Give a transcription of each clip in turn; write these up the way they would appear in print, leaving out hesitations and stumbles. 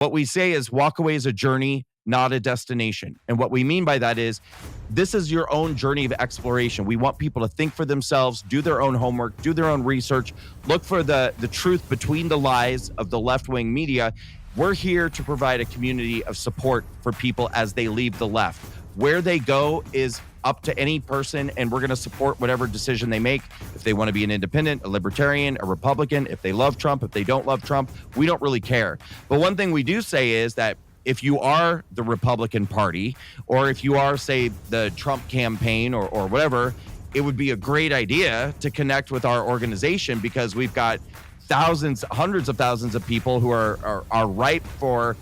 What we say is walk away is a journey, not a destination. And what we mean by that is this is your own journey of exploration. We want people to think for themselves, do their own homework, do their own research, look for the truth between the lies of the left-wing media. We're here to provide a community of support for people as they leave the left. Where they go is up to any person, and we're going to support whatever decision they make. If they want to be an independent, a libertarian, a Republican, if they love Trump, if they don't love Trump, we don't really care. But one thing we do say is that if you are the Republican Party, or if you are, say, the Trump campaign or whatever, it would be a great idea to connect with our organization, because we've got thousands, hundreds of thousands of people who are ripe for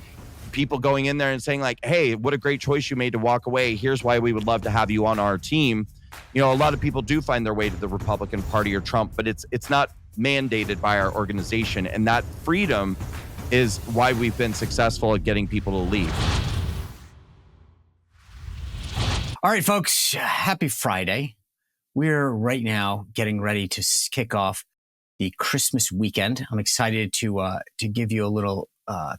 people going in there and saying like, hey, what a great choice you made to walk away. Here's why we would love to have you on our team. You know, a lot of people do find their way to the Republican Party or Trump, but it's not mandated by our organization. And that freedom is why we've been successful at getting people to leave. All right, folks, happy Friday. We're right now getting ready to kick off the Christmas weekend. I'm excited to give you a little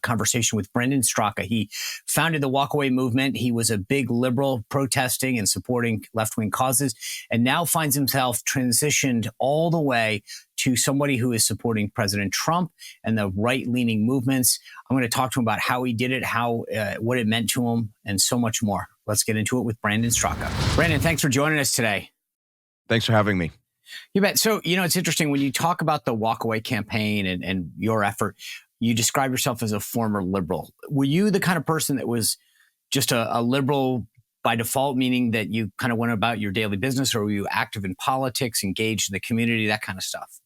conversation with Brendan Straka. He founded the Walkaway movement. He was a big liberal protesting and supporting left-wing causes, and now finds himself transitioned all the way to somebody who is supporting President Trump and the right-leaning movements. I'm going to talk to him about how he did it, what it meant to him, and so much more. Let's get into it with Brendan Straka. Brendan, thanks for joining us today. Thanks for having me. You bet. So, you know, it's interesting when you talk about the Walkaway campaign and your effort, you describe yourself as a former liberal. Were you the kind of person that was just a liberal by default, meaning that you kind of went about your daily business, or were you active in politics, engaged in the community, that kind of stuff?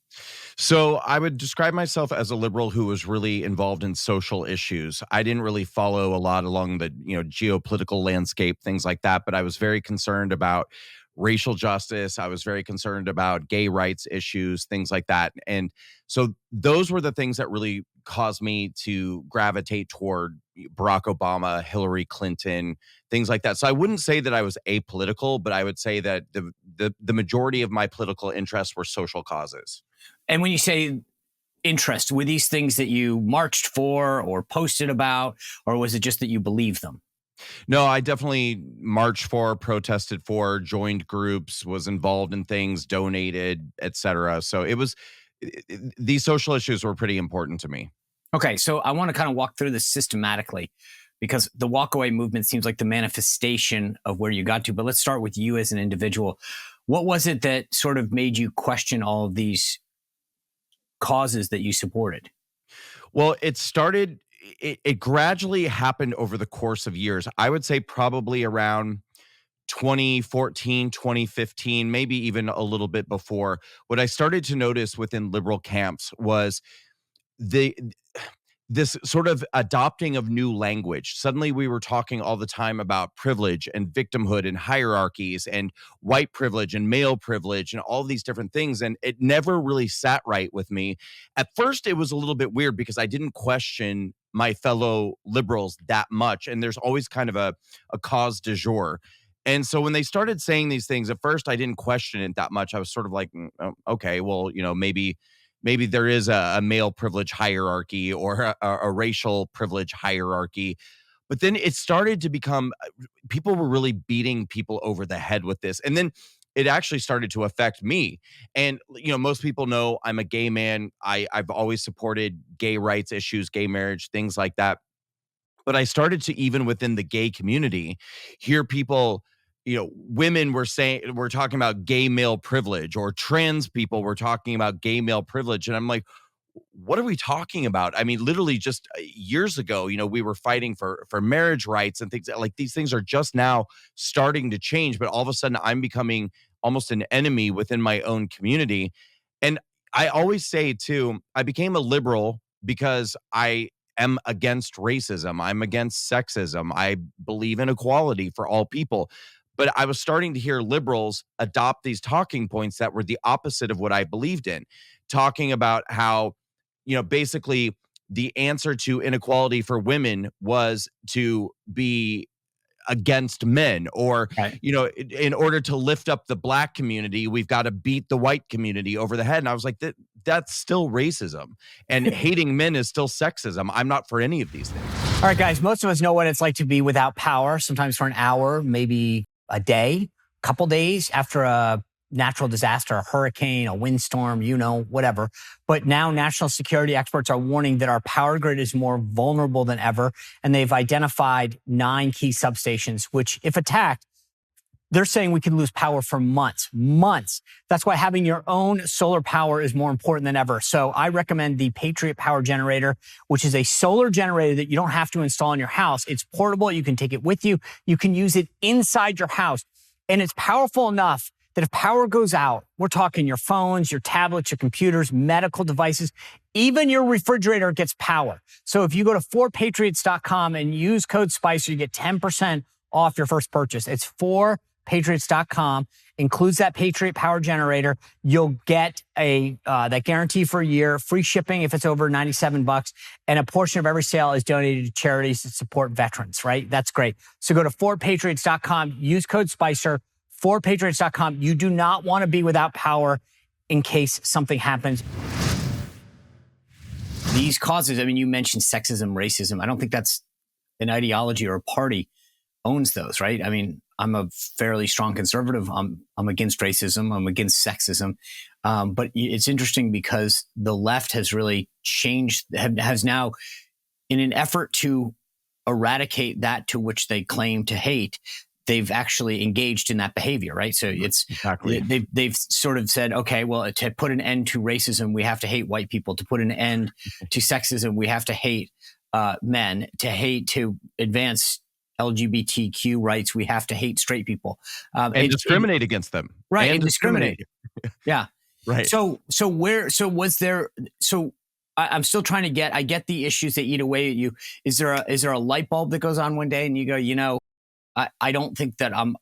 So I would describe myself as a liberal who was really involved in social issues. I didn't really follow a lot along the, geopolitical landscape, things like that, but I was very concerned about racial justice. I was very concerned about gay rights issues, things like that. And so those were the things that really caused me to gravitate toward Barack Obama, Hillary Clinton, things like that. So I wouldn't say that I was apolitical, but I would say that the majority of my political interests were social causes. And when you say interest, were these things that you marched for or posted about, or was it just that you believed them? No, I definitely marched for, protested for, joined groups, was involved in things, donated, etc. So these social issues were pretty important to me. Okay, so I want to kind of walk through this systematically, because the walkaway movement seems like the manifestation of where you got to. But let's start with you as an individual. What was it that sort of made you question all of these causes that you supported? Well, it gradually happened over the course of years. I would say probably around 2014, 2015, maybe even a little bit before. What I started to notice within liberal camps was this sort of adopting of new language. Suddenly we were talking all the time about privilege and victimhood and hierarchies and white privilege and male privilege and all these different things. And it never really sat right with me. At first, it was a little bit weird because I didn't question my fellow liberals that much. And there's always kind of a cause du jour. And so when they started saying these things, at first I didn't question it that much. I was sort of like, okay, well, maybe there is a male privilege hierarchy or a racial privilege hierarchy. But then it started to become, people were really beating people over the head with this. And then it actually started to affect me. And, most people know I'm a gay man. I've always supported gay rights issues, gay marriage, things like that. But I started to, even within the gay community, hear people, women were talking about gay male privilege, or trans people were talking about gay male privilege. And I'm like, what are we talking about? I mean, literally just years ago, we were fighting for marriage rights and things like these things are just now starting to change. But all of a sudden I'm becoming almost an enemy within my own community. And I always say too, I became a liberal because I am against racism. I'm against sexism. I believe in equality for all people. But I was starting to hear liberals adopt these talking points that were the opposite of what I believed in, talking about how, basically the answer to inequality for women was to be against men, or, Right. In order to lift up the black community, we've got to beat the white community over the head. And I was like, that's still racism. And hating men is still sexism. I'm not for any of these things. All right, guys, most of us know what it's like to be without power, sometimes for an hour, maybe a day, a couple days after a natural disaster, a hurricane, a windstorm, whatever. But now national security experts are warning that our power grid is more vulnerable than ever. And they've identified 9 key substations, which, if attacked, they're saying we could lose power for months. That's why having your own solar power is more important than ever. So I recommend the Patriot Power Generator, which is a solar generator that you don't have to install in your house. It's portable. You can take it with you. You can use it inside your house. And it's powerful enough that if power goes out, we're talking your phones, your tablets, your computers, medical devices, even your refrigerator gets power. So if you go to 4patriots.com and use code SPICER, you get 10% off your first purchase. It's 4patriots.com, includes that Patriot Power Generator. You'll get that guarantee for a year, free shipping if it's over $97, and a portion of every sale is donated to charities that support veterans, right? That's great. So go to 4patriots.com, use code SPICER, 4patriots.com. You do not want to be without power in case something happens. These causes, you mentioned sexism, racism. I don't think that's an ideology or a party owns those, right? I'm a fairly strong conservative. I'm against racism. I'm against sexism. But it's interesting because the left has really changed, has now, in an effort to eradicate that to which they claim to hate, they've actually engaged in that behavior, right? So it's exactly. They've sort of said, okay, well, to put an end to racism, we have to hate white people. To put an end to sexism, we have to hate men. To advance LGBTQ rights, we have to hate straight people and discriminate against them, right? And discriminate. Yeah, right. I'm still trying to get. I get the issues that eat away at you. Is there a light bulb that goes on one day and you go, I don't think that I'm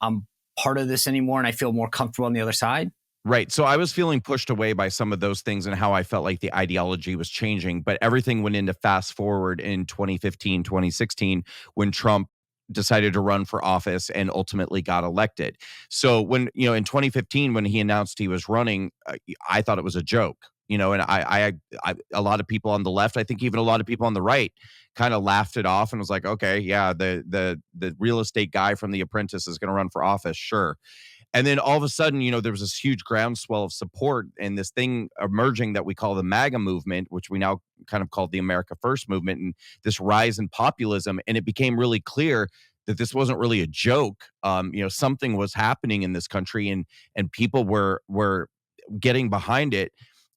part of this anymore, and I feel more comfortable on the other side? Right. So I was feeling pushed away by some of those things and how I felt like the ideology was changing. But everything went into fast forward in 2015, 2016, when Trump decided to run for office and ultimately got elected. So when, in 2015, when he announced he was running, I thought it was a joke, and I a lot of people on the left, I think even a lot of people on the right kind of laughed it off and was like, okay, yeah, the real estate guy from The Apprentice is going to run for office. Sure. And then all of a sudden, there was this huge groundswell of support and this thing emerging that we call the MAGA movement, which we now kind of call the America First movement, and this rise in populism. And it became really clear that this wasn't really a joke. Something was happening in this country, and people were getting behind it.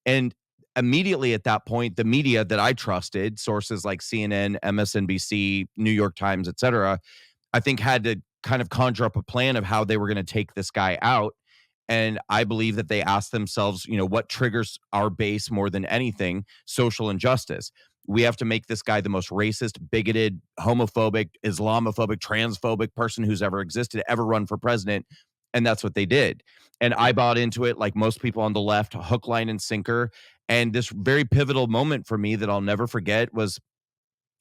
And immediately at that point, the media that I trusted, sources like CNN, MSNBC, New York Times, et cetera, I think had to kind of conjure up a plan of how they were going to take this guy out. And I believe that they asked themselves, what triggers our base more than anything? Social injustice. We have to make this guy the most racist, bigoted, homophobic, Islamophobic, transphobic person who's ever existed, ever run for president. And that's what they did. And I bought into it, like most people on the left, hook, line, and sinker. And this very pivotal moment for me that I'll never forget was,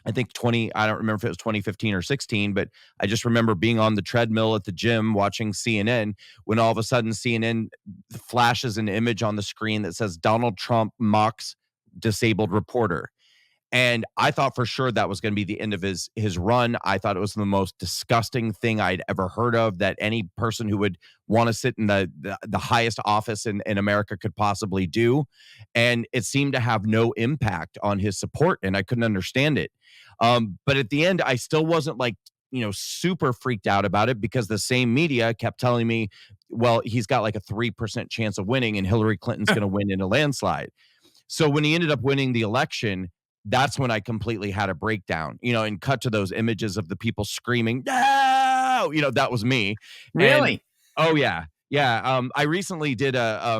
I think I don't remember if it was 2015 or 16, but I just remember being on the treadmill at the gym watching CNN when all of a sudden CNN flashes an image on the screen that says Donald Trump mocks disabled reporter. And I thought for sure that was going to be the end of his run. I thought it was the most disgusting thing I'd ever heard of, that any person who would want to sit in the highest office in America could possibly do. And it seemed to have no impact on his support, and I couldn't understand it. But at the end, I still wasn't super freaked out about it, because the same media kept telling me, well, he's got like a 3% chance of winning and Hillary Clinton's going to win in a landslide. So when he ended up winning the election, that's when I completely had a breakdown, and cut to those images of the people screaming, no, that was me. Really? And, oh yeah. Yeah. I recently did a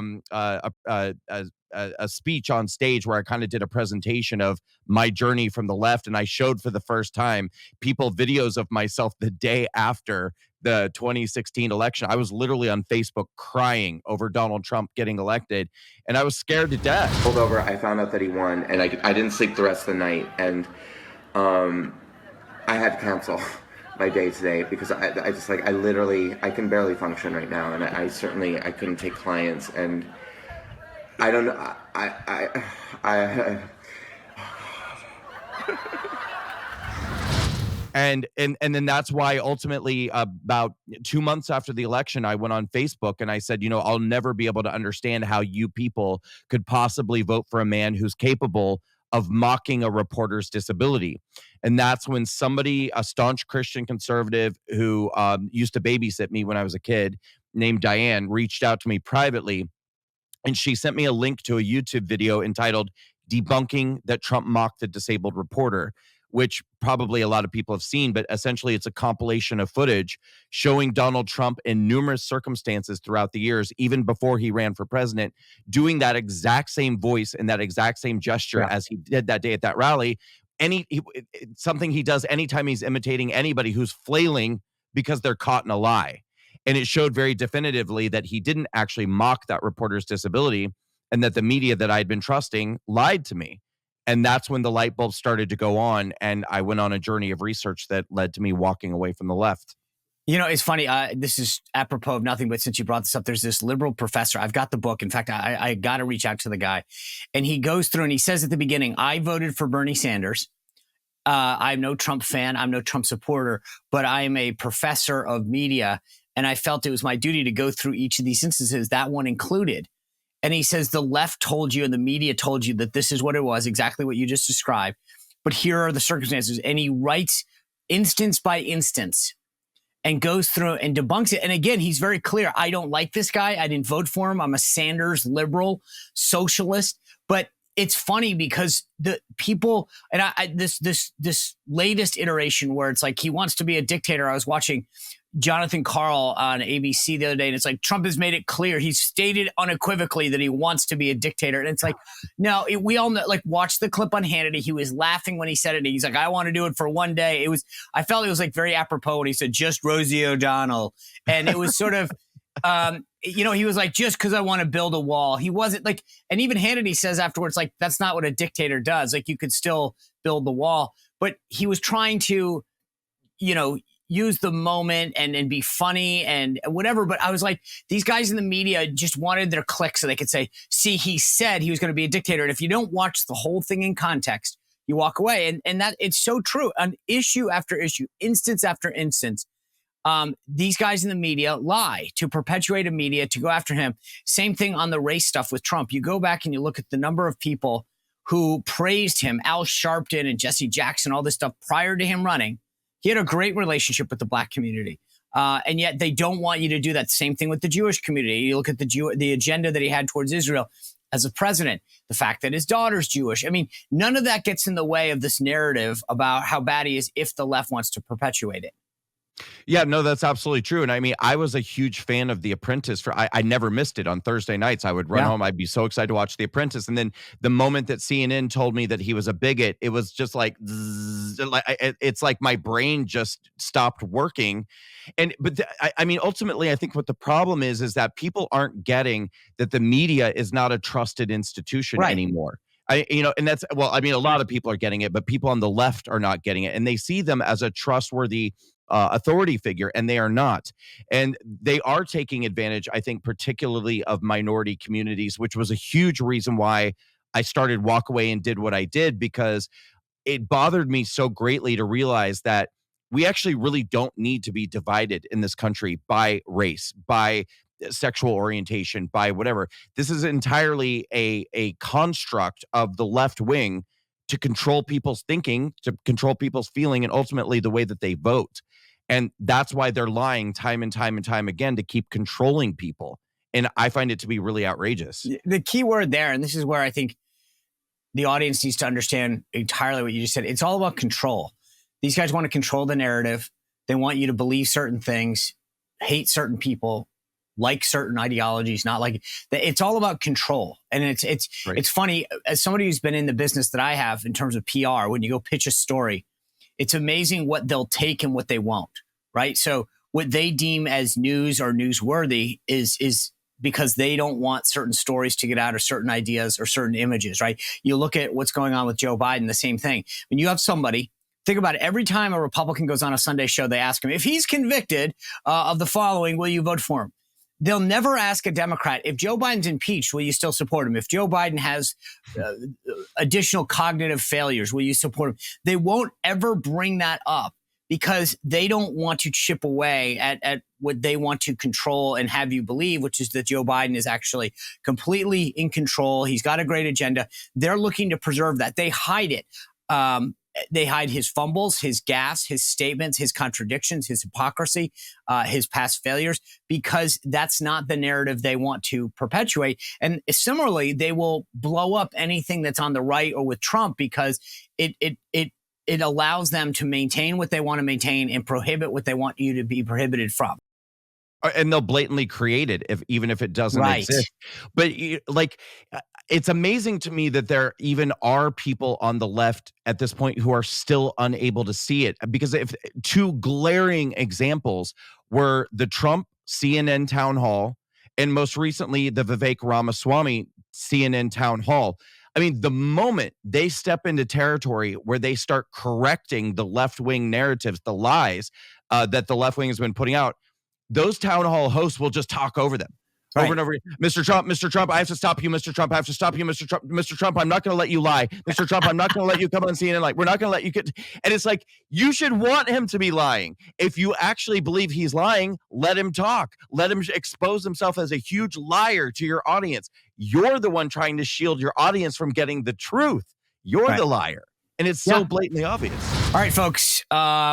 speech on stage where I kind of did a presentation of my journey from the left. And I showed for the first time people videos of myself the day after the 2016 election. I was literally on Facebook crying over Donald Trump getting elected, and I was scared to death. Pulled over, I found out that he won, and I didn't sleep the rest of the night, and I had to cancel my day today because I literally, I can barely function right now, and I couldn't take clients, and I don't know. I And then that's why ultimately about 2 months after the election, I went on Facebook and I said, I'll never be able to understand how you people could possibly vote for a man who's capable of mocking a reporter's disability. And that's when somebody, a staunch Christian conservative who used to babysit me when I was a kid, named Diane, reached out to me privately, and she sent me a link to a YouTube video entitled Debunking That Trump Mocked the Disabled Reporter, which probably a lot of people have seen, but essentially it's a compilation of footage showing Donald Trump in numerous circumstances throughout the years, even before he ran for president, doing that exact same voice and that exact same gesture as he did that day at that rally. Something he does anytime he's imitating anybody who's flailing because they're caught in a lie. And it showed very definitively that he didn't actually mock that reporter's disability, and that the media that I'd been trusting lied to me. And that's when the light bulb started to go on. And I went on a journey of research that led to me walking away from the left. It's funny. This is apropos of nothing, but since you brought this up, there's this liberal professor. I've got the book. In fact, I got to reach out to the guy. And he goes through and he says at the beginning, I voted for Bernie Sanders. I'm no Trump fan. I'm no Trump supporter, but I am a professor of media. And I felt it was my duty to go through each of these instances, that one included. And he says, the left told you and the media told you that this is what it was, exactly what you just described. But here are the circumstances. And he writes instance by instance and goes through and debunks it. And again, he's very clear. I don't like this guy. I didn't vote for him. I'm a Sanders liberal, socialist. But it's funny because the people, and this latest iteration where it's like he wants to be a dictator. I was watching Jonathan Karl on ABC the other day, and it's like Trump has made it clear. He's stated unequivocally that he wants to be a dictator. And it's like, no, we all know, like, watch the clip on Hannity. He was laughing when he said it. He's like, I want to do it for one day. I felt it was like very apropos when he said, just Rosie O'Donnell. And it was sort of, he was like, just because I want to build a wall. He wasn't like, and even Hannity says afterwards, like, that's not what a dictator does. Like, you could still build the wall. But he was trying to, use the moment and be funny and whatever. But I was like, these guys in the media just wanted their clicks so they could say, see, he said he was going to be a dictator. And if you don't watch the whole thing in context, you walk away. And that it's so true. On issue after issue, instance after instance, these guys in the media lie to perpetuate a media, to go after him. Same thing on the race stuff with Trump. You go back and you look at the number of people who praised him, Al Sharpton and Jesse Jackson, all this stuff prior to him running. He had a great relationship with the black community. And yet they don't want you to do that. Same thing with the Jewish community. You look at the agenda that he had towards Israel as a president, the fact that his daughter's Jewish. I mean, none of that gets in the way of this narrative about how bad he is if the left wants to perpetuate it. Yeah, no, that's absolutely true. And I mean, I was a huge fan of The Apprentice. I never missed it on Thursday nights. I would run home. I'd be so excited to watch The Apprentice. And then the moment that CNN told me that he was a bigot, it was just like, it's like my brain just stopped working. But I mean, ultimately, I think what the problem is that people aren't getting that the media is not a trusted institution anymore. And that's, well, I mean, a lot of people are getting it, but people on the left are not getting it. And they see them as a trustworthy authority figure, and they are not. And they are taking advantage, I think, particularly of minority communities, which was a huge reason why I started Walkaway and did what I did, because it bothered me so greatly to realize that we actually really don't need to be divided in this country by race, by sexual orientation, by whatever. This is entirely a construct of the left wing to control people's thinking, to control people's feeling, and ultimately the way that they vote. And that's why they're lying time and time and time again to keep controlling people. And I find it to be really outrageous. The key word there, and this is where I think the audience needs to understand entirely what you just said. It's all about control. These guys want to control the narrative. They want you to believe certain things, hate certain people, like certain ideologies, not like. It's all about control. And it's funny, as somebody who's been in the business that I have in terms of PR, when you go pitch a story, it's amazing what they'll take and what they won't, right? So what they deem as news or newsworthy is because they don't want certain stories to get out or certain ideas or certain images, right? You look at what's going on with Joe Biden, the same thing. When you have somebody, think about it, every time a Republican goes on a Sunday show, they ask him, if he's convicted of the following, will you vote for him? They'll never ask a Democrat, if Joe Biden's impeached, will you still support him? If Joe Biden has additional cognitive failures, will you support him? They won't ever bring that up because they don't want to chip away at what they want to control and have you believe, which is that Joe Biden is actually completely in control. He's got a great agenda. They're looking to preserve that. They hide it. They hide his fumbles, his gaffes, his statements, his contradictions, his hypocrisy, his past failures, because that's not the narrative they want to perpetuate. And similarly, they will blow up anything that's on the right or with Trump because it allows them to maintain what they want to maintain and prohibit what they want you to be prohibited from. And they'll blatantly create it even if it doesn't exist. But it's amazing to me that there even are people on the left at this point who are still unable to see it, because if two glaring examples were the Trump CNN town hall and most recently the Vivek Ramaswamy CNN town hall. I mean, the moment they step into territory where they start correcting the left-wing narratives, the lies that the left wing has been putting out, those town hall hosts will just talk over them over and over. Mr. Trump, I have to stop you. Mr. Trump, I have to stop you. Mr. Trump, I'm not going to let you lie. Mr. Trump, I'm not going to let you come on CNN. Like, we're not going to let you get. And it's like, you should want him to be lying. If you actually believe he's lying, let him talk. Let him expose himself as a huge liar to your audience. You're the one trying to shield your audience from getting the truth. You're the liar. And it's so blatantly obvious. All right, folks,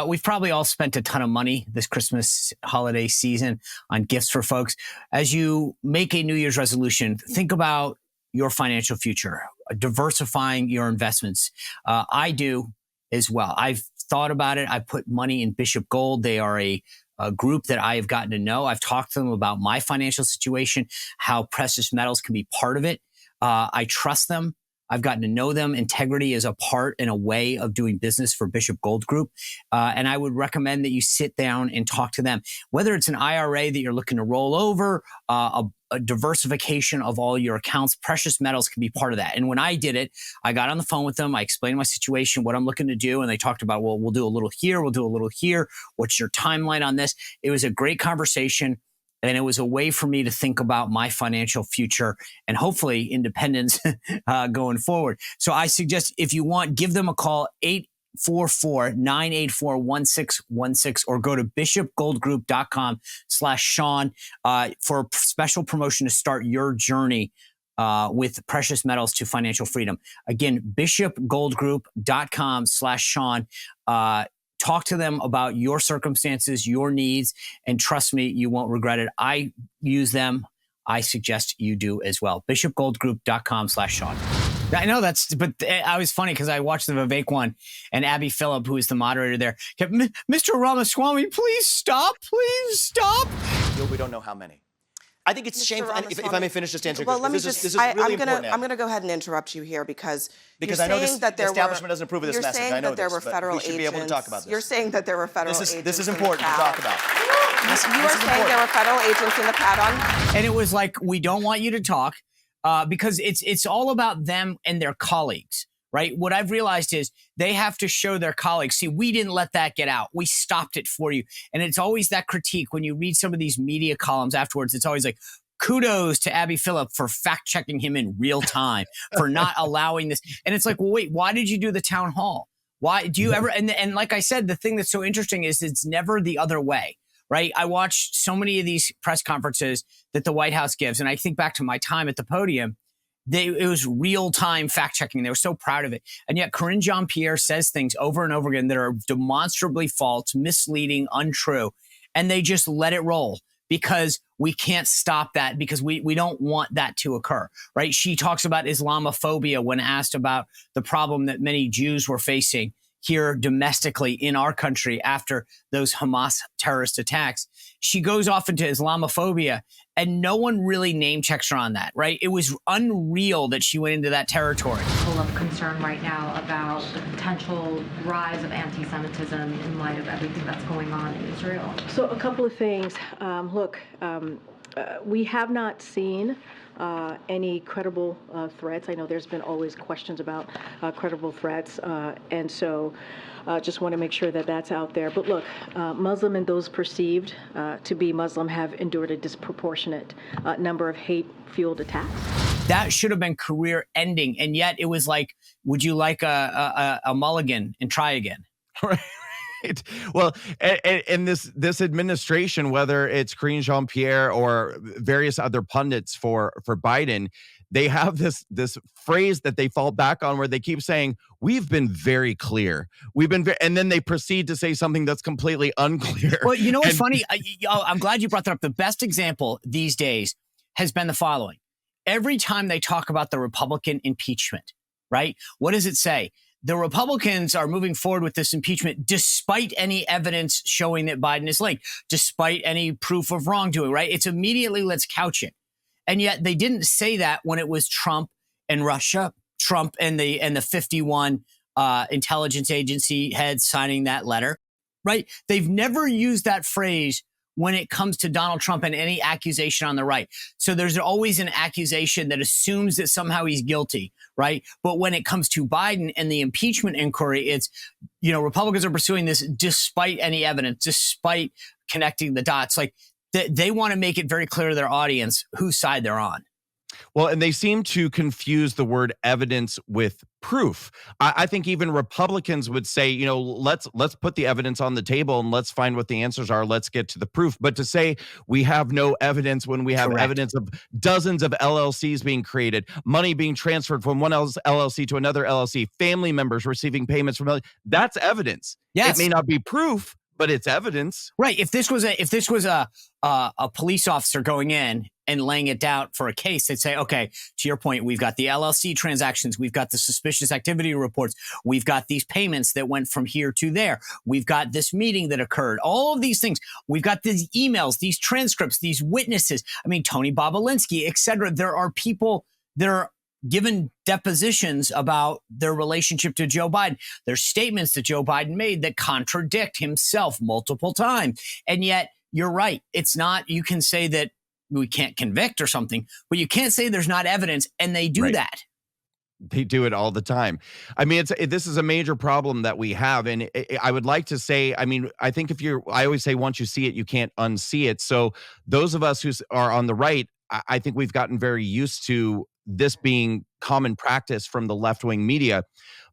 we've probably all spent a ton of money this Christmas holiday season on gifts for folks. As you make a New Year's resolution, think about your financial future, diversifying your investments. I do as well. I've thought about it. I put money in Bishop Gold. They are a group that I have gotten to know. I've talked to them about my financial situation, how precious metals can be part of it. I trust them. I've gotten to know them. Integrity is a part and a way of doing business for Bishop Gold Group. And I would recommend that you sit down and talk to them. Whether it's an IRA that you're looking to roll over, a diversification of all your accounts, precious metals can be part of that. And when I did it, I got on the phone with them. I explained my situation, what I'm looking to do. And they talked about, well, we'll do a little here. We'll do a little here. What's your timeline on this? It was a great conversation. And it was a way for me to think about my financial future and hopefully independence going forward. So I suggest if you want, give them a call, 844-984-1616, or go to bishopgoldgroup.com/Sean for a special promotion to start your journey with precious metals to financial freedom. Again, bishopgoldgroup.com/Sean. Talk to them about your circumstances, your needs, and trust me, you won't regret it. I use them. I suggest you do as well. bishopgoldgroup.com/Sean. I know but I was funny because I watched the Vivek one, and Abby Phillip, who is the moderator there, kept, Mr. Ramaswamy, please stop. We don't know how many. I think it's shameful. If I may finish just answering. Well, let me this is really important. I'm going to go ahead and interrupt you here because I know the establishment doesn't approve of this message. I know there were federal we should be able to talk about this. You're saying that there were federal agents. This is important to talk about. You are saying there were federal agents in the pad-on? And it was like, we don't want you to talk because it's all about them and their colleagues. Right? What I've realized is they have to show their colleagues, see, we didn't let that get out. We stopped it for you. And it's always that critique when you read some of these media columns afterwards. It's always like, kudos to Abby Phillip for fact checking him in real time, for not allowing this. And it's like, well, wait, why did you do the town hall? Why do you ever? And like I said, the thing that's so interesting is it's never the other way. Right? I watched so many of these press conferences that the White House gives. And I think back to my time at the podium. It was real-time fact-checking. They were so proud of it. And yet Karine Jean-Pierre says things over and over again that are demonstrably false, misleading, untrue. And they just let it roll because we can't stop that because we don't want that to occur, right? She talks about Islamophobia when asked about the problem that many Jews were facing here domestically in our country after those Hamas terrorist attacks. She goes off into Islamophobia and no one really name checks her on that, right? It was unreal that she went into that territory. Full of concern right now about the potential rise of anti-Semitism in light of everything that's going on in Israel. So a couple of things. We have not seen any credible threats. I know there's been always questions about credible threats, and so just want to make sure that that's out there. But look, Muslim and those perceived to be Muslim have endured a disproportionate number of hate-fueled attacks. That should have been career ending, and yet it was like, would you like a mulligan and try again? Right. Well, and this administration, whether it's Karine Jean-Pierre or various other pundits for Biden, they have this phrase that they fall back on where they keep saying, "We've been very clear. We've been," and then they proceed to say something that's completely unclear. Well, you know what's funny? I'm glad you brought that up. The best example these days has been the following. Every time they talk about the Republican impeachment, right? What does it say? The Republicans are moving forward with this impeachment despite any evidence showing that Biden is linked, despite any proof of wrongdoing, right? It's immediately, let's couch it. And yet they didn't say that when it was Trump and Russia, Trump and the 51 intelligence agency heads signing that letter, right? They've never used that phrase when it comes to Donald Trump and any accusation on the right. So there's always an accusation that assumes that somehow he's guilty, right? But when it comes to Biden and the impeachment inquiry, it's, Republicans are pursuing this despite any evidence, despite connecting the dots. Like they want to make it very clear to their audience whose side they're on. Well, and they seem to confuse the word evidence with proof. I think even Republicans would say, let's put the evidence on the table and let's find what the answers are. Let's get to the proof. But to say we have no evidence when we have Correct. evidence of dozens of LLCs being created, money being transferred from one LLC to another LLC, family members receiving payments from, that's evidence. Yes. It may not be proof, but it's evidence. Right. If this was a police officer going in and laying it down for a case, they'd say, okay, to your point, we've got the LLC transactions, we've got the suspicious activity reports, we've got these payments that went from here to there, we've got this meeting that occurred, all of these things, we've got these emails, these transcripts, these witnesses. I mean, Tony Bobolinsky, et cetera. There are people that are given depositions about their relationship to Joe Biden. There's statements that Joe Biden made that contradict himself multiple times. And yet, you're right. It's not, you can say that we can't convict or something, but you can't say there's not evidence, and they do that. They do it all the time. I mean, this is a major problem that we have. And I would like to say, I think I always say, once you see it, you can't unsee it. So those of us who are on the right, I think we've gotten very used to this being common practice from the left-wing media.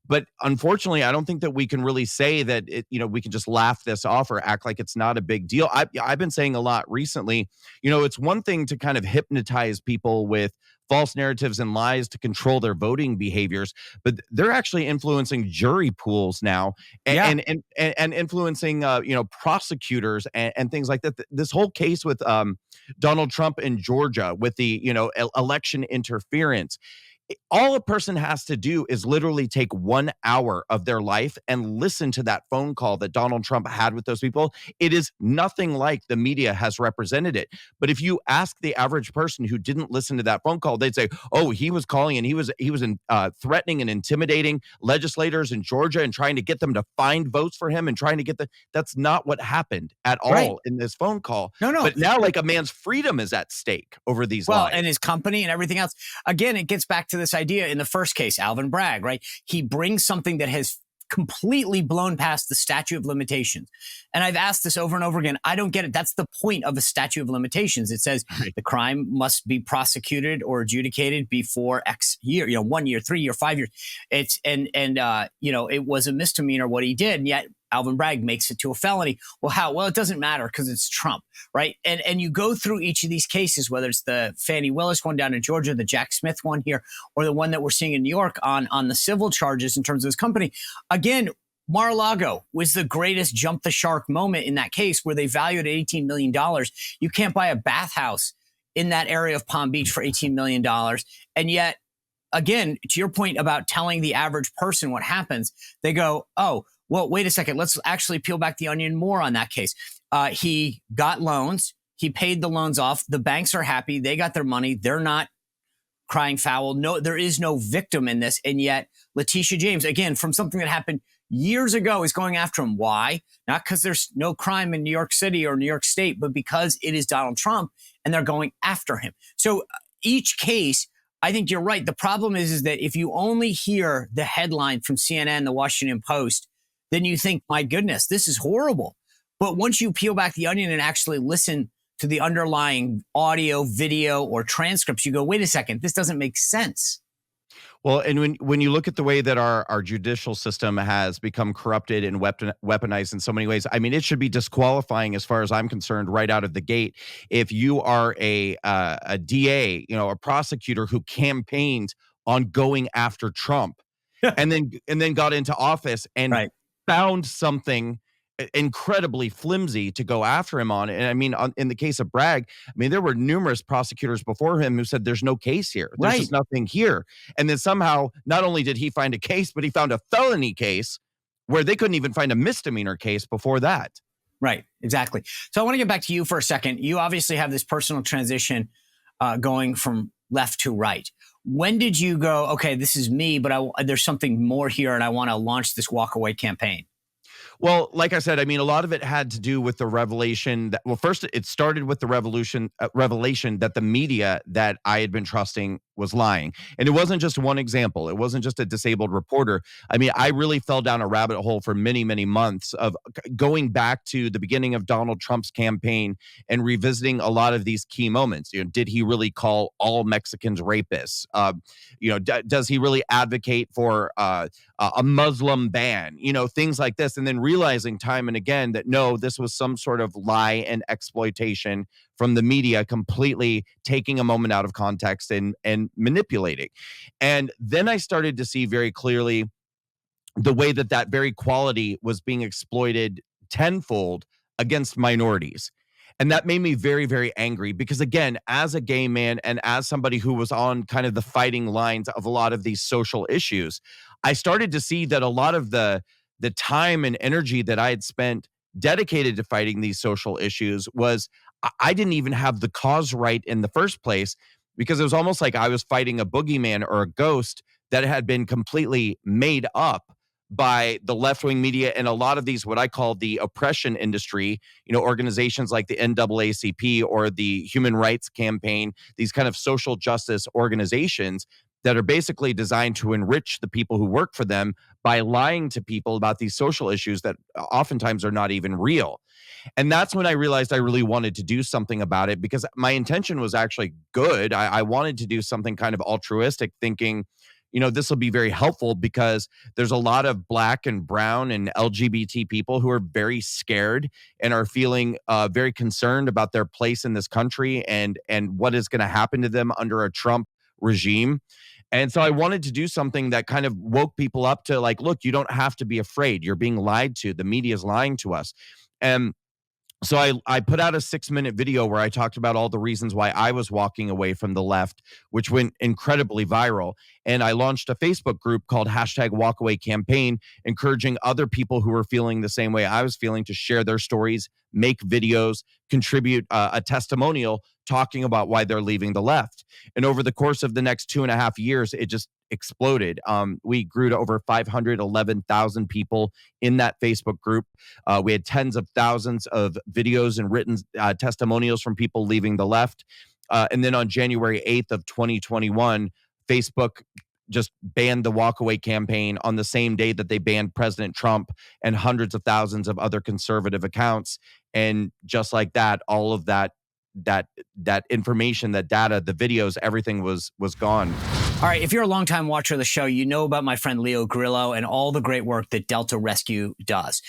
But unfortunately, I don't think that we can really say that we can just laugh this off or act like it's not a big deal. I've been saying a lot recently, it's one thing to kind of hypnotize people with false narratives and lies to control their voting behaviors, but they're actually influencing jury pools now and influencing prosecutors and things like that. This whole case with Donald Trump in Georgia with the election interference. All a person has to do is literally take 1 hour of their life and listen to that phone call that Donald Trump had with those people. It is nothing like the media has represented it. But if you ask the average person who didn't listen to that phone call, they'd say, "Oh, he was calling and he was threatening and intimidating legislators in Georgia and trying to get them to find votes for him and trying to get the." That's not what happened at all in this phone call. No. But now, like, a man's freedom is at stake over these lies. And his company and everything else. Again, it gets back to this idea in the first case, Alvin Bragg, right? He brings something that has completely blown past the statute of limitations. And I've asked this over and over again. I don't get it. That's the point of a statute of limitations. It says the crime must be prosecuted or adjudicated before X year, 1 year, 3 year, 5 years. It was a misdemeanor what he did. And yet Alvin Bragg makes it to a felony. Well, how? Well, it doesn't matter because it's Trump, right? And you go through each of these cases, whether it's the Fannie Willis one down in Georgia, the Jack Smith one here, or the one that we're seeing in New York on the civil charges in terms of his company. Again, Mar-a-Lago was the greatest jump the shark moment in that case where they valued at $18 million. You can't buy a bathhouse in that area of Palm Beach for $18 million. And yet, again, to your point about telling the average person what happens, they go, oh, well, wait a second. Let's actually peel back the onion more on that case. He got loans. He paid the loans off. The banks are happy. They got their money. They're not crying foul. No, there is no victim in this. And yet Letitia James, again, from something that happened years ago is going after him. Why? Not because there's no crime in New York City or New York State, but because it is Donald Trump and they're going after him. So each case, I think you're right. The problem is that if you only hear the headline from CNN, the Washington Post, then you think, my goodness, this is horrible. But once you peel back the onion and actually listen to the underlying audio, video, or transcripts, you go, wait a second, this doesn't make sense. Well, and when you look at the way that our judicial system has become corrupted and weaponized in so many ways, I mean, it should be disqualifying as far as I'm concerned right out of the gate. If you are a DA, a prosecutor who campaigned on going after Trump, and then got into office and found something incredibly flimsy to go after him on. And I mean, in the case of Bragg, I mean, there were numerous prosecutors before him who said there's no case here. There's just nothing here. And then somehow, not only did he find a case, but he found a felony case where they couldn't even find a misdemeanor case before that. Right, exactly. So I want to get back to you for a second. You obviously have this personal transition going from left to right. When did you go, okay, this is me, but there's something more here and I want to launch this walk away campaign? Well, like I said, I mean, a lot of it had to do with the revelation that, well, first it started with the revelation that the media that I had been trusting was lying. And it wasn't just one example. It wasn't just a disabled reporter. I mean, I really fell down a rabbit hole for many, many months of going back to the beginning of Donald Trump's campaign and revisiting a lot of these key moments. Did he really call all Mexicans rapists? Does he really advocate for a Muslim ban? Things like this. And then realizing time and again that no, this was some sort of lie and exploitation from the media, completely taking a moment out of context and manipulating. And then I started to see very clearly the way that very quality was being exploited tenfold against minorities. And that made me very, very angry because, again, as a gay man and as somebody who was on kind of the fighting lines of a lot of these social issues, I started to see that a lot of the time and energy that I had spent dedicated to fighting these social issues was I didn't even have the cause right in the first place, because it was almost like I was fighting a boogeyman or a ghost that had been completely made up by the left-wing media and a lot of these, what I call the oppression industry, organizations like the NAACP or the Human Rights Campaign, these kind of social justice organizations that are basically designed to enrich the people who work for them by lying to people about these social issues that oftentimes are not even real. And that's when I realized I really wanted to do something about it, because my intention was actually good. I wanted to do something kind of altruistic, thinking, this will be very helpful because there's a lot of Black and brown and LGBT people who are very scared and are feeling very concerned about their place in this country and what is going to happen to them under a Trump regime. And so I wanted to do something that kind of woke people up to, like, look, you don't have to be afraid. You're being lied to. The media is lying to us. And so I put out a 6-minute video where I talked about all the reasons why I was walking away from the left, which went incredibly viral. And I launched a Facebook group called #WalkAwayCampaign, encouraging other people who were feeling the same way I was feeling to share their stories, make videos, contribute a testimonial talking about why they're leaving the left. And over the course of the next 2.5 years, it just exploded. We grew to over 511,000 people in that Facebook group. We had tens of thousands of videos and written testimonials from people leaving the left. And then on January 8th of 2021, Facebook just banned the walkaway campaign on the same day that they banned President Trump and hundreds of thousands of other conservative accounts. And just like that, all of that information, that data, the videos, everything was gone. All right, if you're a longtime watcher of the show, you know about my friend Leo Grillo and all the great work that Delta Rescue does.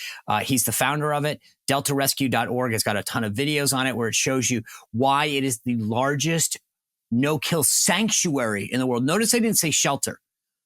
He's the founder of it. DeltaRescue.org has got a ton of videos on it where it shows you why it is the largest no-kill sanctuary in the world. Notice I didn't say shelter.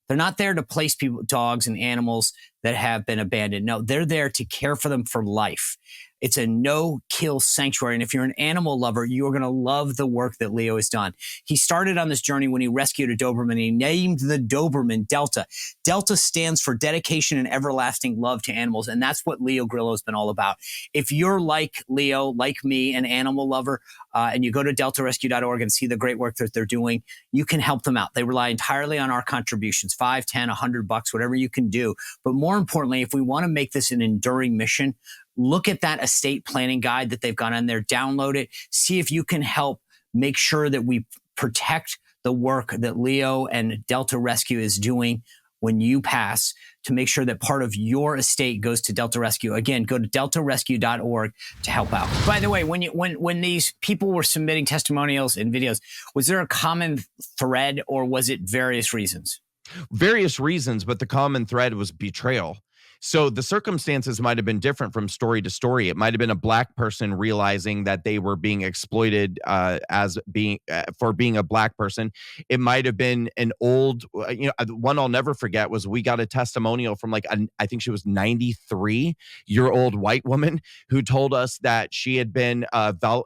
They're not there to place people, dogs and animals that have been abandoned. No, they're there to care for them for life. It's a no-kill sanctuary. And if you're an animal lover, you're going to love the work that Leo has done. He started on this journey when he rescued a Doberman. He named the Doberman Delta. Delta stands for dedication and everlasting love to animals. And that's what Leo Grillo has been all about. If you're like Leo, like me, an animal lover, and you go to deltarescue.org and see the great work that they're doing, you can help them out. They rely entirely on our contributions, $5, $10, $100, whatever you can do. But more more importantly, if we want to make this an enduring mission, look at that estate planning guide that they've got on there, download it, see if you can help make sure that we protect the work that Leo and Delta Rescue is doing when you pass, to make sure that part of your estate goes to Delta Rescue. Again, go to deltarescue.org to help out. By the way, when these people were submitting testimonials and videos, was there a common thread or was it various reasons? Various reasons, but the common thread was betrayal. So the circumstances might have been different from story to story. It might have been a Black person realizing that they were being exploited for being a Black person. It might have been an old, one I'll never forget was we got a testimonial from I think she was 93-year-old white woman who told us that she had been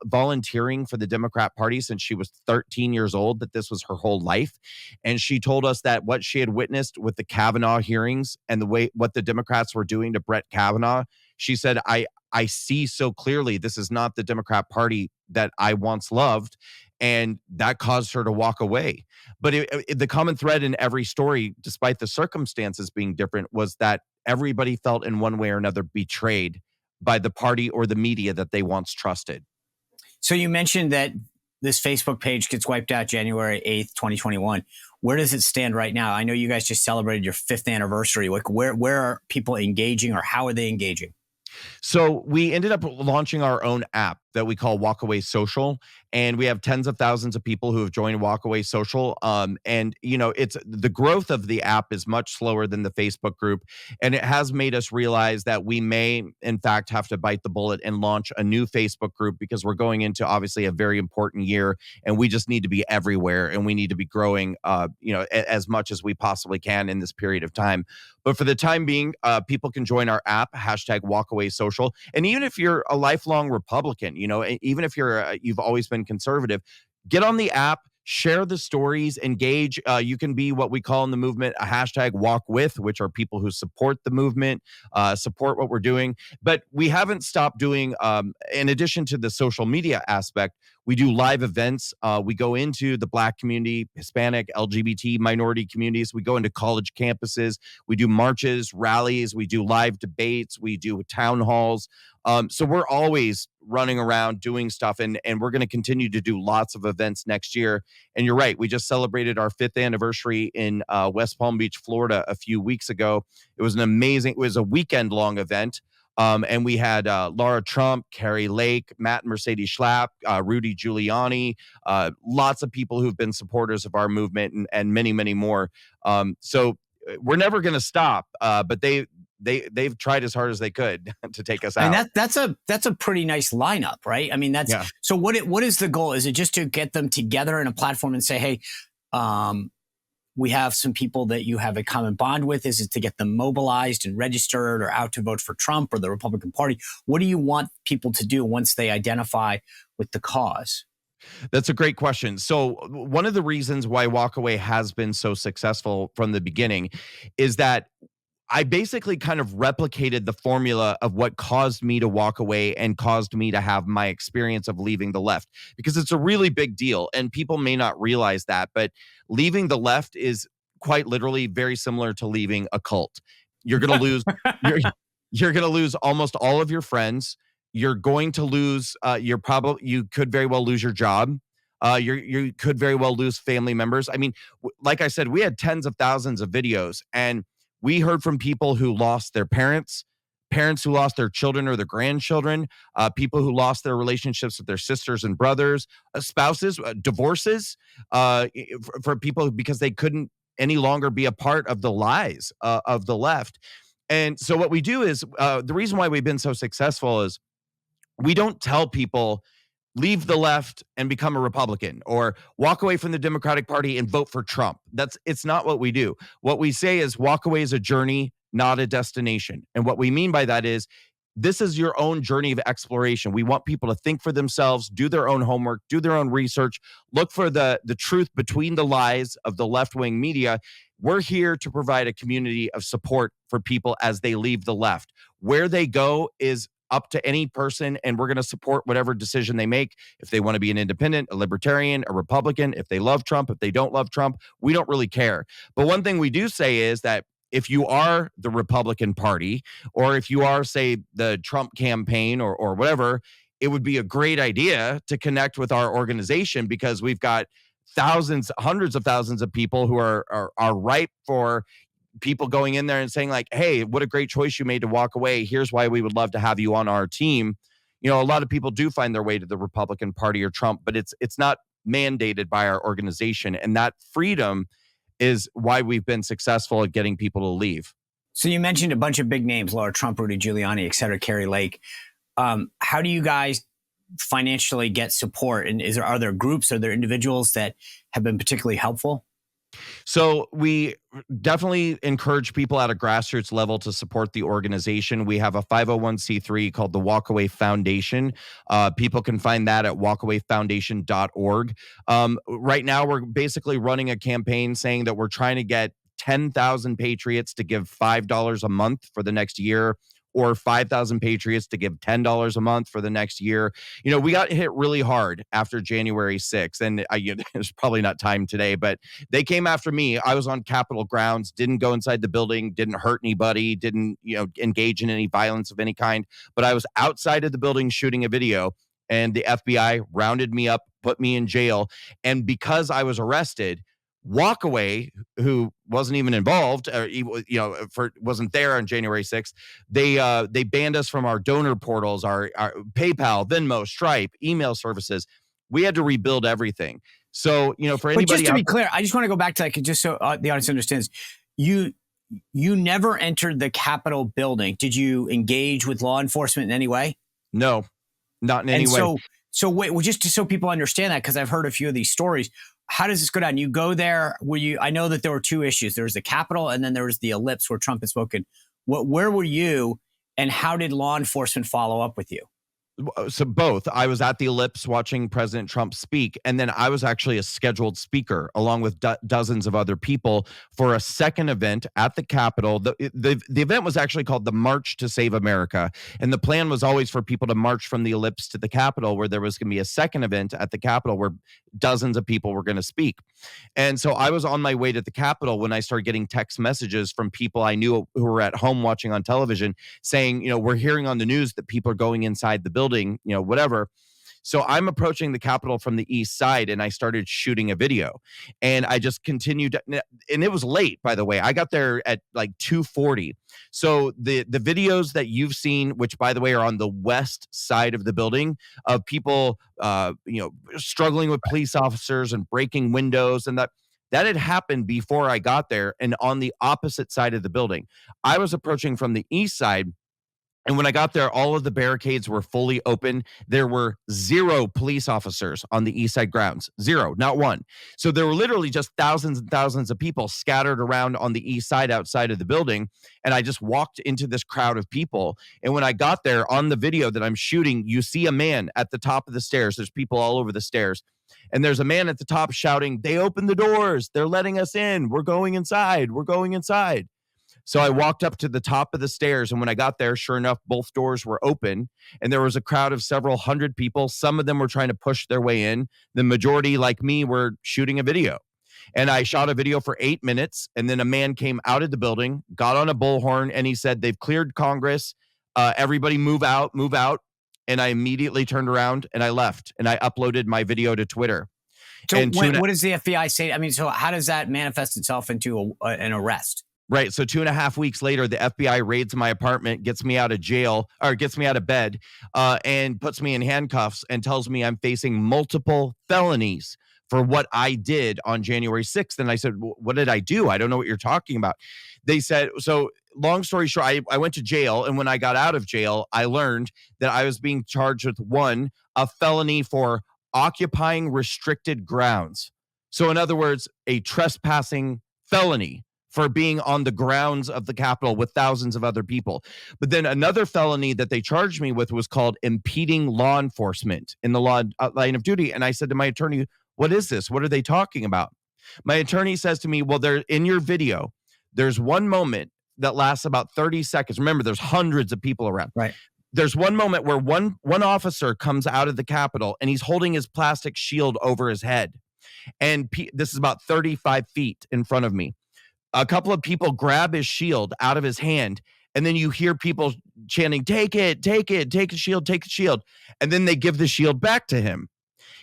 volunteering for the Democrat Party since she was 13 years old, that this was her whole life. And she told us that what she had witnessed with the Kavanaugh hearings and what the Democrats were doing to Brett Kavanaugh, she said, I see so clearly this is not the Democrat Party that I once loved. And that caused her to walk away. But the common thread in every story, despite the circumstances being different, was that everybody felt in one way or another betrayed by the party or the media that they once trusted. So you mentioned that this Facebook page gets wiped out January 8th, 2021. Where does it stand right now? I know you guys just celebrated your 5th anniversary. Like where are people engaging, or how are they engaging? So we ended up launching our own app that we call Walkaway Social, and we have tens of thousands of people who have joined Walkaway Social. And it's the growth of the app is much slower than the Facebook group, and it has made us realize that we may, in fact, have to bite the bullet and launch a new Facebook group, because we're going into obviously a very important year, and we just need to be everywhere, and we need to be growing, as much as we possibly can in this period of time. But for the time being, people can join our app, #Walkaway Social, and even if you're a lifelong Republican, even if you've always been conservative, get on the app, share the stories, engage. You can be what we call in the movement a #WalkWith, which are people who support the movement, support what we're doing. But we haven't stopped doing, in addition to the social media aspect, we do live events. We go into the Black community, Hispanic, LGBT minority communities. We go into college campuses. We do marches, rallies. We do live debates. We do town halls. So we're always running around doing stuff, and we're going to continue to do lots of events next year. And you're right, we just celebrated our 5th anniversary in West Palm Beach, Florida a few weeks ago. It was it was a weekend-long event. And we had Laura Trump, Carrie Lake, Matt and Mercedes Schlapp, Rudy Giuliani, lots of people who've been supporters of our movement, and many, many more. So we're never going to stop, but they've tried as hard as they could to take us out. And that's a pretty nice lineup, right? I mean, So what is the goal? Is it just to get them together in a platform and say, hey, we have some people that you have a common bond with? Is it to get them mobilized and registered or out to vote for Trump or the Republican Party? What do you want people to do once they identify with the cause? That's a great question. So one of the reasons why Walkaway has been so successful from the beginning is that I basically kind of replicated the formula of what caused me to walk away and caused me to have my experience of leaving the left, because it's a really big deal and people may not realize that, but leaving the left is quite literally very similar to leaving a cult. You're going to lose you're going to lose almost all of your friends. You're going to lose you could very well lose your job. You could very well lose family members. I mean, like I said, we had tens of thousands of videos, and we heard from people who lost their parents who lost their children or their grandchildren, people who lost their relationships with their sisters and brothers, spouses, divorces, for people because they couldn't any longer be a part of the lies of the left. And so what we do is, the reason why we've been so successful is we don't tell people, leave the left and become a Republican, or walk away from the Democratic Party and vote for Trump. It's not what we do. What we say is walk away is a journey, not a destination. And what we mean by that is this is your own journey of exploration. We want people to think for themselves, do their own homework, do their own research, look for the truth between the lies of the left-wing media. We're here to provide a community of support for people as they leave the left. Where they go is up to any person, and we're going to support whatever decision they make. If they want to be an independent, a libertarian, a Republican, if they love Trump, if they don't love Trump, we don't really care. But one thing we do say is that if you are the Republican Party, or if you are, say, the Trump campaign or whatever, it would be a great idea to connect with our organization, because we've got thousands, hundreds of thousands of people who are ripe for people going in there and saying like, hey, what a great choice you made to walk away. Here's why we would love to have you on our team. A lot of people do find their way to the Republican Party or Trump, but it's not mandated by our organization. And that freedom is why we've been successful at getting people to leave. So you mentioned a bunch of big names, Laura Trump, Rudy Giuliani, et cetera, Carrie Lake. How do you guys financially get support? And are there groups, are there individuals that have been particularly helpful? So we definitely encourage people at a grassroots level to support the organization. We have a 501c3 called the Walkaway Foundation. People can find that at walkawayfoundation.org. Right now, we're basically running a campaign saying that we're trying to get 10,000 patriots to give $5 a month for the next year, or 5,000 patriots to give $10 a month for the next year. We got hit really hard after January 6th, and there's probably not time today, but they came after me. I was on Capitol grounds, didn't go inside the building, didn't hurt anybody, didn't engage in any violence of any kind, but I was outside of the building shooting a video, and the FBI rounded me up, put me in jail, and because I was arrested, Walkaway, who wasn't even involved, or wasn't there on January 6th, they banned us from our donor portals, our PayPal, Venmo, Stripe, email services. We had to rebuild everything. So, for anybody, but just to be clear, I just want to go back to that, just so the audience understands. You never entered the Capitol building. Did you engage with law enforcement in any way? No, not in any way. So wait, well, just so people understand that, because I've heard a few of these stories. How does this go down? You go there. I know that there were two issues. There was the Capitol, and then there was the Ellipse where Trump had spoken. Where were you, and how did law enforcement follow up with you? So both. I was at the Ellipse watching President Trump speak, and then I was actually a scheduled speaker along with dozens of other people for a second event at the Capitol. The event was actually called the March to Save America, and the plan was always for people to march from the Ellipse to the Capitol, where there was going to be a second event at the Capitol where dozens of people were going to speak. And so I was on my way to the Capitol when I started getting text messages from people I knew who were at home watching on television saying, we're hearing on the news that people are going inside the building, whatever. So I'm approaching the Capitol from the east side, and I started shooting a video, and I just continued. And it was late, by the way. I got there at like 2:40. So the videos that you've seen, which by the way are on the west side of the building, of people, struggling with police officers and breaking windows, and that had happened before I got there, and on the opposite side of the building. I was approaching from the east side. And when I got there, all of the barricades were fully open. There were 0 police officers on the east side grounds. 0, not one. So there were literally just thousands and thousands of people scattered around on the east side outside of the building. And I just walked into this crowd of people. And when I got there, on the video that I'm shooting, you see a man at the top of the stairs. There's people all over the stairs. And there's a man at the top shouting, "They opened the doors. They're letting us in. We're going inside. We're going inside." So I walked up to the top of the stairs, and when I got there, sure enough, both doors were open, and there was a crowd of several hundred people. Some of them were trying to push their way in. The majority, like me, were shooting a video. And I shot a video for 8 minutes, and then a man came out of the building, got on a bullhorn, and he said, "They've cleared Congress. Everybody move out, move out." And I immediately turned around and I left, and I uploaded my video to Twitter. So what does the FBI say? I mean, so how does that manifest itself into an arrest? Right. So 2.5 weeks later, the FBI raids my apartment, gets me out of jail, or gets me out of bed, and puts me in handcuffs and tells me I'm facing multiple felonies for what I did on January 6th. And I said, "What did I do? I don't know what you're talking about." They said, so long story short, I went to jail. And when I got out of jail, I learned that I was being charged with a felony for occupying restricted grounds. So in other words, a trespassing felony for being on the grounds of the Capitol with thousands of other people. But then another felony that they charged me with was called impeding law enforcement in the line of duty. And I said to my attorney, "What is this? What are they talking about?" My attorney says to me, "Well, in your video, there's one moment that lasts about 30 seconds. Remember, there's hundreds of people around. Right. There's one moment where one officer comes out of the Capitol, and he's holding his plastic shield over his head. And this is about 35 feet in front of me. a couple of people grab his shield out of his hand, and then you hear people chanting, take it, take it, take the shield, take the shield. And then they give the shield back to him.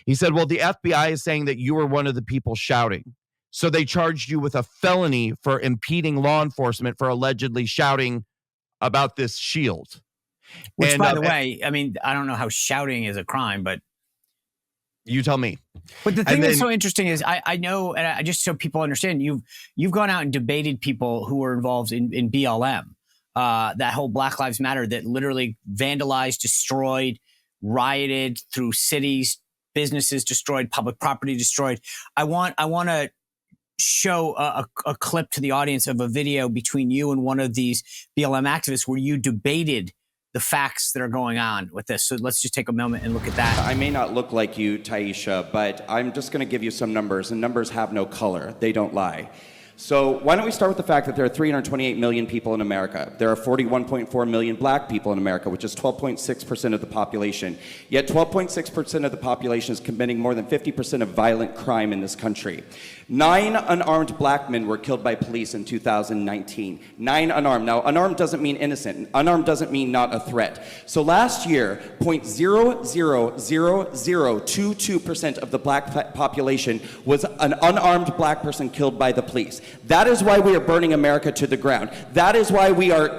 He said, well, the FBI is saying that you were one of the people shouting. So they charged you with a felony for impeding law enforcement for allegedly shouting about this shield. Which, And, by the way, I mean, I don't know how shouting is a crime, but you tell me. But the thing that's so interesting is I know, and I just so people understand, you've gone out and debated people who were involved in BLM, that whole Black Lives Matter that literally vandalized, destroyed, rioted through cities, businesses destroyed, public property destroyed. I want to show a clip to the audience of a video between you and one of these BLM activists where you debated the facts that are going on with this. So let's just take a moment and look at that. I may not look like you, Taisha, but I'm just going to give you some numbers, and numbers have no color. They don't lie. So why don't we start with the fact that there are 328 million people in America. There are 41.4 million black people in America, which is 12.6% of the population. Yet 12.6% of the population is committing more than 50% of violent crime in this country. 9 unarmed black men were killed by police in 2019. 9 unarmed. Now, unarmed doesn't mean innocent. Unarmed doesn't mean not a threat. So last year, 0.00022% of the black population was an unarmed black person killed by the police. That is why we are burning America to the ground. That is why we are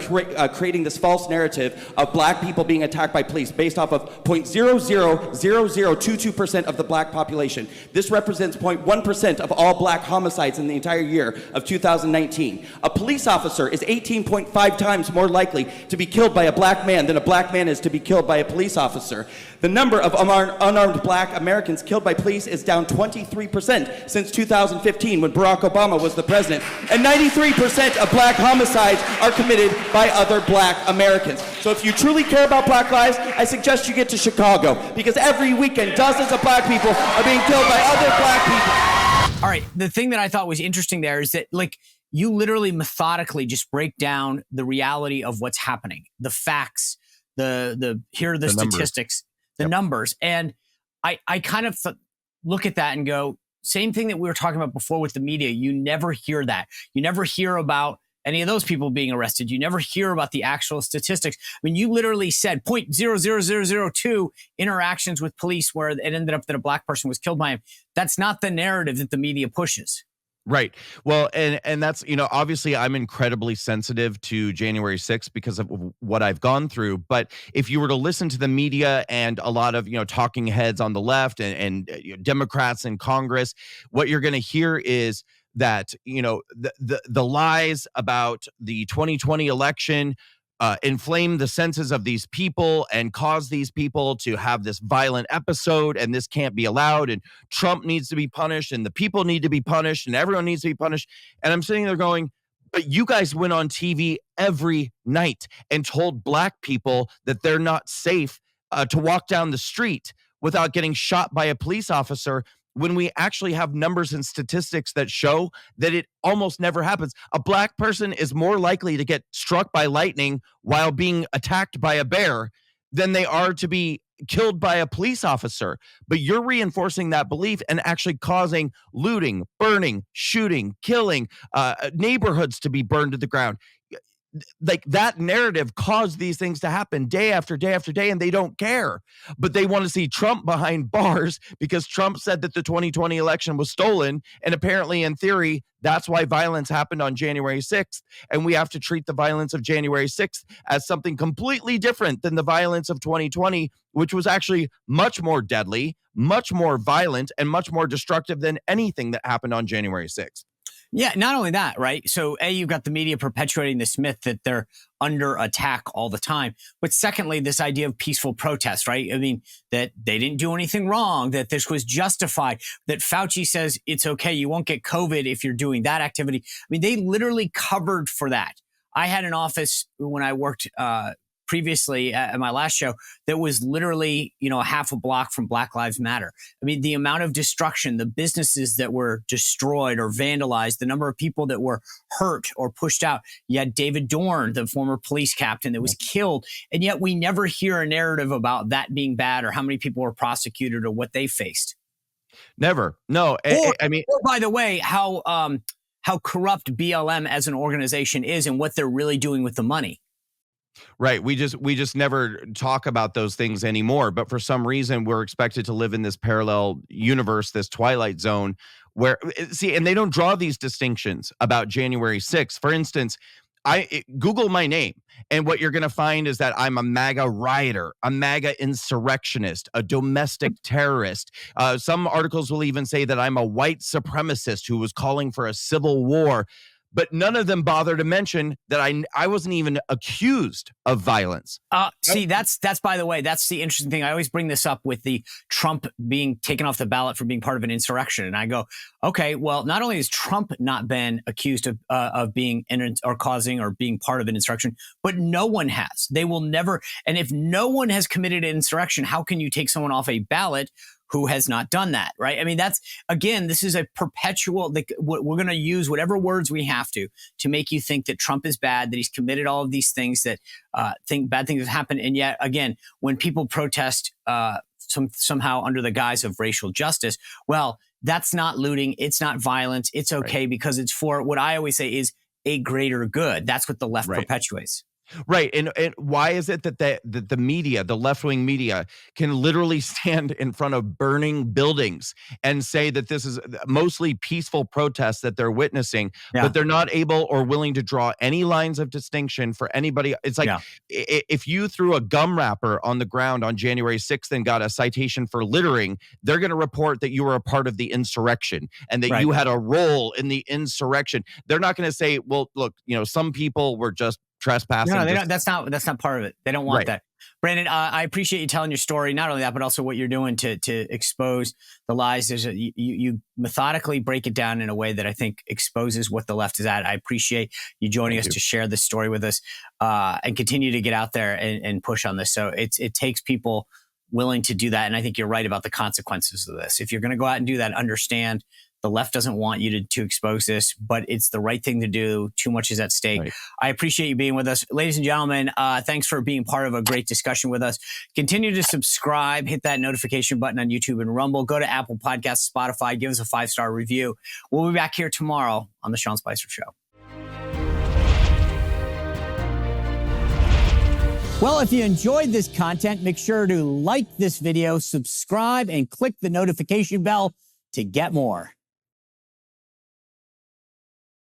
creating this false narrative of black people being attacked by police based off of 0.00022% of the black population. This represents 0.1% of all black homicides in the entire year of 2019. A police officer is 18.5 times more likely to be killed by a black man than a black man is to be killed by a police officer. The number of unarmed black Americans killed by police is down 23% since 2015 when Barack Obama was the president. And 93% of black homicides are committed by other black Americans. So if you truly care about black lives, I suggest you get to Chicago, because every weekend dozens of black people are being killed by other black people. All right. The thing that I thought was interesting there is that, like, you literally methodically just break down the reality of what's happening, the facts, here are the statistics, numbers. And I kind of look at that and go, same thing that we were talking about before with the media. You never hear that. You never hear about any of those people being arrested. You never hear about the actual statistics. I mean, you literally said 0.00002 interactions with police where it ended up that a black person was killed by him. That's not the narrative that the media pushes. Right. Well, and that's, obviously I'm incredibly sensitive to January 6th because of what I've gone through. But if you were to listen to the media and a lot of, talking heads on the left and Democrats in Congress, what you're going to hear is that, the lies about the 2020 election inflame the senses of these people and cause these people to have this violent episode, and this can't be allowed, and Trump needs to be punished, and the people need to be punished, and everyone needs to be punished. And I'm sitting there going, but you guys went on TV every night and told black people that they're not safe to walk down the street without getting shot by a police officer, when we actually have numbers and statistics that show that it almost never happens. A black person is more likely to get struck by lightning while being attacked by a bear than they are to be killed by a police officer. But you're reinforcing that belief and actually causing looting, burning, shooting, killing, neighborhoods to be burned to the ground. Like, that narrative caused these things to happen day after day after day, and they don't care. But they want to see Trump behind bars because Trump said that the 2020 election was stolen. And apparently, in theory, that's why violence happened on January 6th. And we have to treat the violence of January 6th as something completely different than the violence of 2020, which was actually much more deadly, much more violent, and much more destructive than anything that happened on January 6th. Yeah, not only that, right? So, you've got the media perpetuating this myth that they're under attack all the time. But secondly, this idea of peaceful protest, right? I mean, that they didn't do anything wrong, that this was justified, that Fauci says it's okay, you won't get COVID if you're doing that activity. I mean, they literally covered for that. I had an office when I worked previously at my last show that was literally, a half a block from Black Lives Matter. I mean, the amount of destruction, the businesses that were destroyed or vandalized, the number of people that were hurt or pushed out. You had David Dorn, the former police captain that was killed. And yet we never hear a narrative about that being bad or how many people were prosecuted or what they faced. Never. No. Or, by the way, how how corrupt BLM as an organization is and what they're really doing with the money. Right. We just never talk about those things anymore. But for some reason, we're expected to live in this parallel universe, this twilight zone where, see, and they don't draw these distinctions about January 6th. For instance, Google my name, and what you're going to find is that I'm a MAGA rioter, a MAGA insurrectionist, a domestic terrorist. Some articles will even say that I'm a white supremacist who was calling for a civil war. But none of them bother to mention that I wasn't even accused of violence. See, that's by the way, that's the interesting thing. I always bring this up with the Trump being taken off the ballot for being part of an insurrection. And I go, okay, well, not only has Trump not been accused of being or causing or being part of an insurrection, but no one has. They will never. And if no one has committed an insurrection, how can you take someone off a ballot who has not done that, right? I mean, that's, again, this is a perpetual, we're going to use whatever words we have to make you think that Trump is bad, that he's committed all of these things, that bad things have happened. And yet, again, when people protest somehow under the guise of racial justice, well, that's not looting. It's not violence. It's okay because it's for what I always say is a greater good. That's what the left perpetuates. Right. And why is it that the media, the left-wing media, can literally stand in front of burning buildings and say that this is mostly peaceful protests that they're witnessing, but they're not able or willing to draw any lines of distinction for anybody? It's like if you threw a gum wrapper on the ground on January 6th and got a citation for littering, they're going to report that you were a part of the insurrection and that you had a role in the insurrection. They're not going to say, well, look, some people were just trespassing. No, they don't, that's not part of it. They don't want that. Brandon, I appreciate you telling your story. Not only that, but also what you're doing to expose the lies. You methodically break it down in a way that I think exposes what the left is at. I appreciate you joining us to share this story with us and continue to get out there and push on this. So it takes people willing to do that. And I think you're right about the consequences of this. If you're going to go out and do that, understand the left doesn't want you to expose this, but it's the right thing to do. Too much is at stake. Right. I appreciate you being with us. Ladies and gentlemen, thanks for being part of a great discussion with us. Continue to subscribe, hit that notification button on YouTube and Rumble. Go to Apple Podcasts, Spotify, give us a 5-star review. We'll be back here tomorrow on The Sean Spicer Show. Well, if you enjoyed this content, make sure to like this video, subscribe, and click the notification bell to get more.